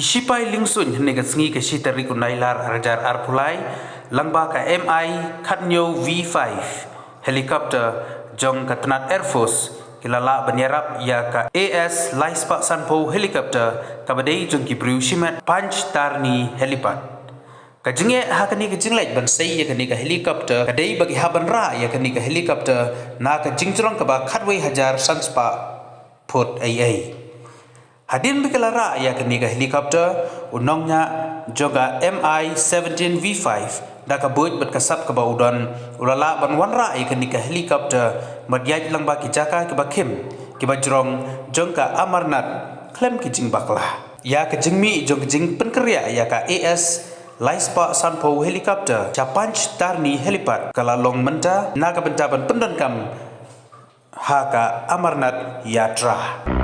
Sipai lingsun nega sngi ke sitari kunailar arjar arpulai langba ka MI Khatnyo V5 helikopter jong katnat Air Force kilala banyarap ya ka AS Laispa Sanpo helikopter kabadai jong kibriu shimat Panch Tarni helipad kajinge hakani kajinglait bansai ya kani ka helikopter kadai bagi haban ra ya kani ka helikopter na ka jingjrong ka ba khatwei hajar sanspa put AA Hadin bikelara ya kani ka helikopter unongnya joga MI-17 V5 daka boit bat kasap ka ba udon ulala ban wanra ya kani ka helikopter madyaj lang ba kijaka ke ba kim ke ba jrong jongka Amarnath klem kijing bakla ya ka jingmi jong jing penkerya ya ka AS Laispa Sanpo helikopter Panch Tarni helipad kala long menta naga bentaban pendankam haka Amarnath Yatra